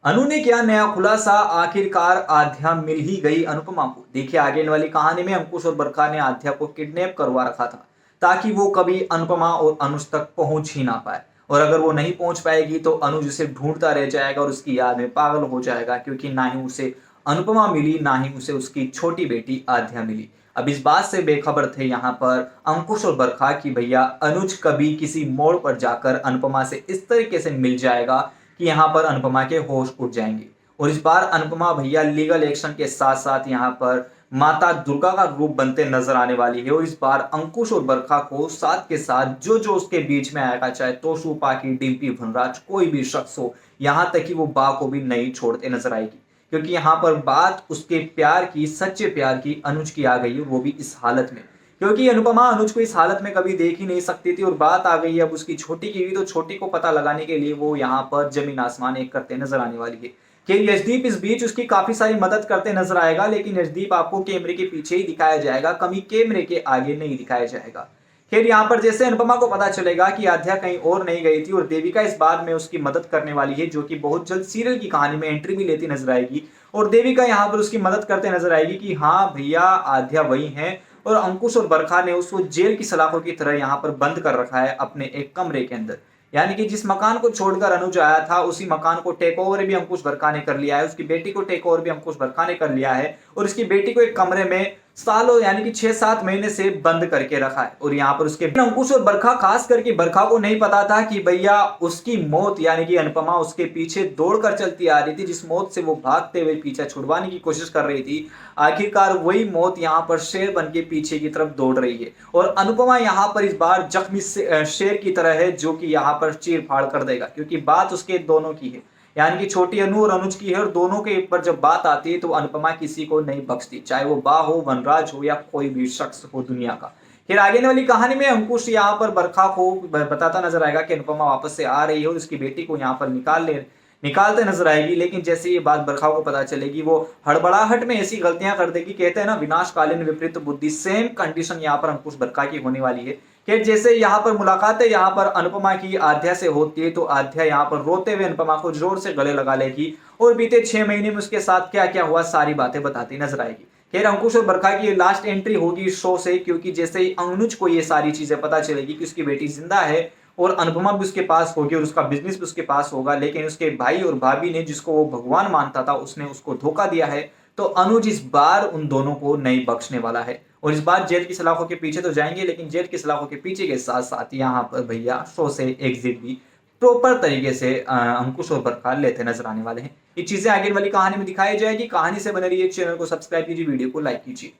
अनु ने क्या नया खुलासा, आखिरकार आध्या मिल ही गई अनुपमा को। देखिए आगे वाली कहानी में अंकुश और बरखा ने आध्या को किडनैप करवा रखा था ताकि वो कभी अनुपमा और अनुज तक पहुंच ही ना पाए। और अगर वो नहीं पहुंच पाएगी तो अनुज उसे ढूंढता रह जाएगा और उसकी याद में पागल हो जाएगा, क्योंकि ना ही उसे अनुपमा मिली ना ही उसे उसकी छोटी बेटी आध्या मिली। अब इस बात से बेखबर थे यहाँ पर अंकुश और बरखा कि भैया अनुज कभी किसी मोड़ पर जाकर अनुपमा से इस तरीके से मिल जाएगा कि यहाँ पर अनुपमा के होश उड़ जाएंगे। और इस बार अनुपमा भैया लीगल एक्शन के साथ साथ यहाँ पर माता दुर्गा का रूप बनते नजर आने वाली है। और इस बार अंकुश और बरखा को साथ के साथ जो जो उसके बीच में आएगा, चाहे तोशु पाकी, डिम्पी, वनराज, कोई भी शख्स हो, यहाँ तक कि वो बा को भी नहीं छोड़ते नजर आएगी। क्योंकि यहाँ पर बात उसके प्यार की, सच्चे प्यार की अनुज की आ गई है, वो भी इस हालत में। क्योंकि अनुपमा अनुज को इस हालत में कभी देख ही नहीं सकती थी और बात आ गई है अब उसकी छोटी की भी, तो छोटी को पता लगाने के लिए वो यहाँ पर जमीन आसमान एक करते नजर आने वाली है। कि यशदीप इस बीच उसकी काफी सारी मदद करते नजर आएगा, लेकिन यशदीप आपको कैमरे के पीछे ही दिखाया जाएगा, कभी कैमरे के आगे नहीं दिखाया जाएगा। फिर यहाँ पर जैसे अनुपमा को पता चलेगा कि आध्या कहीं और नहीं गई थी और देविका इस बात में उसकी मदद करने वाली है, जो कि बहुत जल्द सीरियल की कहानी में एंट्री भी लेती नजर आएगी। और देविका यहाँ पर उसकी मदद करते नजर आएगी कि हाँ भैया आध्या वही है और अंकुश और बरखा ने उसको जेल की सलाखों की तरह यहाँ पर बंद कर रखा है अपने एक कमरे के अंदर। यानी कि जिस मकान को छोड़कर अनुज आया था उसी मकान को टेक ओवर भी अंकुश बरखा ने कर लिया है, उसकी बेटी को टेक ओवर भी अंकुश बरखा ने कर लिया है और उसकी बेटी को एक कमरे में सालों यानी कि 6-7 महीने से बंद करके रखा है। और यहाँ पर उसके अंकुश और बरखा, खास करके बरखा को नहीं पता था कि भैया उसकी मौत यानी कि अनुपमा उसके पीछे दौड़कर चलती आ रही थी, जिस मौत से वो भागते हुए पीछा छुड़वाने की कोशिश कर रही थी, आखिरकार वही मौत यहाँ पर शेर बन के पीछे की तरफ दौड़ रही है। और अनुपमा यहाँ पर इस बार जख्मी शेर की तरह है, जो कि यहाँ पर चीर फाड़ कर देगा, क्योंकि बात उसके दोनों की है, यानी कि छोटी अनु और अनुज की है। और दोनों के ऊपर जब बात आती है तो अनुपमा किसी को नहीं बख्शती, चाहे वो बा हो, वनराज हो या कोई भी शख्स हो दुनिया का। फिर आगे वाली कहानी में अंकुश यहाँ पर बरखा को बताता नजर आएगा कि अनुपमा वापस से आ रही है और उसकी बेटी को यहाँ पर निकालते नजर आएगी। लेकिन जैसे ये बात बरखा को पता चलेगी वो हड़बड़ाहट में ऐसी गलतियां कर देगी, कहते हैं ना विनाशकालीन विपरीत बुद्धि, सेम कंडीशन यहाँ पर अंकुश बरखा की होने वाली है। कि जैसे यहाँ पर मुलाकातें यहाँ पर अनुपमा की आध्या से होती है तो आध्या यहाँ पर रोते हुए अनुपमा को जोर से गले लगा लेगी और बीते 6 महीने में उसके साथ क्या क्या हुआ सारी बातें बताती नजर आएगी। खैर अंकुश और बरखा की लास्ट एंट्री होगी इस शो से, क्योंकि जैसे ही अनुज को ये सारी चीजें पता चलेगी कि उसकी बेटी जिंदा है और अनुपमा भी उसके पास होगी और उसका बिजनेस भी उसके पास होगा, लेकिन उसके भाई और भाभी ने, जिसको वो भगवान मानता था, उसने उसको धोखा दिया है, तो अनुज इस बार उन दोनों को नहीं बख्शने वाला है। और इस बार जेल की सलाखों के पीछे तो जाएंगे, लेकिन जेल की सलाखों के पीछे के साथ साथ यहाँ पर भैया शो से एग्जिट भी प्रॉपर तरीके से अंकुश और बरखा लेते नजर आने वाले हैं। ये चीजें आगे वाली कहानी में दिखाई जाएगी। कहानी से बने रहिए, चैनल को सब्सक्राइब कीजिए, वीडियो को लाइक कीजिए।